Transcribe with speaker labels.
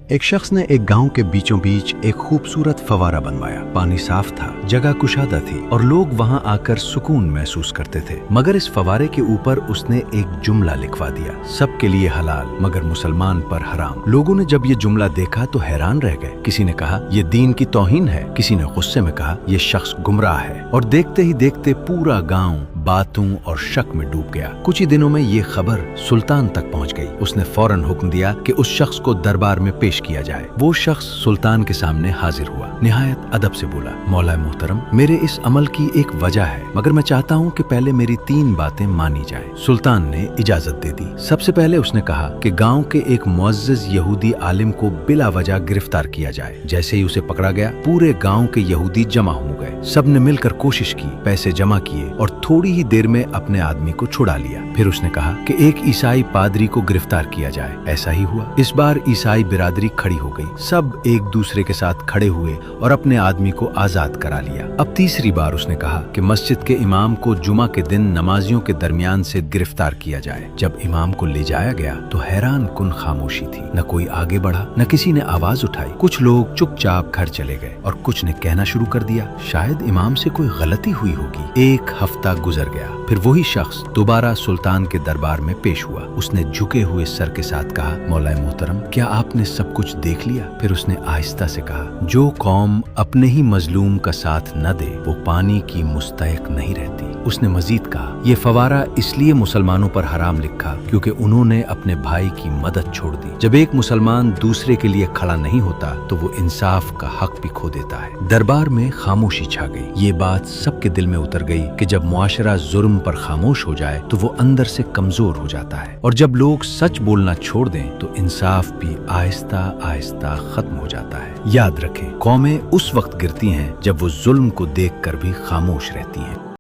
Speaker 1: ایک شخص نے ایک گاؤں کے بیچوں بیچ ایک خوبصورت فوارہ بنوایا۔ پانی صاف تھا، جگہ کشادہ تھی اور لوگ وہاں آ کر سکون محسوس کرتے تھے۔ مگر اس فوارے کے اوپر اس نے ایک جملہ لکھوا دیا، سب کے لیے حلال مگر مسلمان پر حرام۔ لوگوں نے جب یہ جملہ دیکھا تو حیران رہ گئے۔ کسی نے کہا یہ دین کی توہین ہے، کسی نے غصے میں کہا یہ شخص گمراہ ہے، اور دیکھتے ہی دیکھتے پورا گاؤں باتوں اور شک میں ڈوب گیا۔ کچھ ہی دنوں میں یہ خبر سلطان تک پہنچ گئی۔ اس نے فوراً حکم دیا کہ اس شخص کو دربار میں پیش کیا جائے۔ وہ شخص سلطان کے سامنے حاضر ہوا، نہایت ادب سے بولا، مولا محترم، میرے اس عمل کی ایک وجہ ہے، مگر میں چاہتا ہوں کہ پہلے میری 3 باتیں مانی جائیں۔ سلطان نے اجازت دے دی۔ سب سے پہلے اس نے کہا کہ گاؤں کے ایک معزز یہودی عالم کو بلا وجہ گرفتار کیا جائے۔ جیسے ہی اسے پکڑا گیا، پورے گاؤں کے یہودی جمع ہو گئے۔ سب نے مل کر کوشش کی، پیسے جمع کیے اور تھوڑی ہی دیر میں اپنے آدمی کو چھڑا لیا۔ پھر اس نے کہا کہ ایک عیسائی پادری کو گرفتار کیا جائے۔ ایسا ہی ہوا۔ اس بار عیسائی برادری کھڑی ہو گئی، سب ایک دوسرے کے ساتھ کھڑے ہوئے اور اپنے آدمی کو آزاد کرا لیا۔ اب تیسری بار اس نے کہا کہ مسجد کے امام کو جمعہ کے دن نمازیوں کے درمیان سے گرفتار کیا جائے۔ جب امام کو لے جایا گیا تو حیران کن خاموشی تھی، نہ کوئی آگے بڑھا، نہ کسی نے آواز اٹھائی۔ کچھ لوگ چپ چاپ گھر چلے گئے اور کچھ نے کہنا شروع کر دیا، شاید امام سے کوئی غلطی ہوئی ہوگی۔ ایک ہفتہ گزر گیا، پھر وہی شخص دوبارہ سلطان کے دربار میں پیش ہوا۔ اس نے جھکے ہوئے سر کے ساتھ کہا، مولا محترم، کیا آپ نے سب کچھ دیکھ لیا؟ پھر اس نے آہستہ سے کہا، جو قوم اپنے ہی مظلوم کا ساتھ نہ دے وہ پانی کی مستحق نہیں رہتی۔ اس نے مزید کہا، یہ فوارہ اس لیے مسلمانوں پر حرام لکھا کیونکہ انہوں نے اپنے بھائی کی مدد چھوڑ دی۔ جب ایک مسلمان دوسرے کے لیے کھڑا نہیں ہوتا تو وہ انصاف کا حق بھی کھو دیتا ہے۔ دربار میں خاموشی چھا گئی۔ یہ بات سب کے دل میں اتر گئی کہ جب معاشرہ ظلم پر خاموش ہو جائے تو وہ اندر سے کمزور ہو جاتا ہے، اور جب لوگ سچ بولنا چھوڑ دیں تو انصاف بھی آہستہ آہستہ ختم ہو جاتا ہے۔ یاد رکھیں، قومیں اس وقت گرتی ہیں جب وہ ظلم کو دیکھ کر بھی خاموش رہتی ہیں۔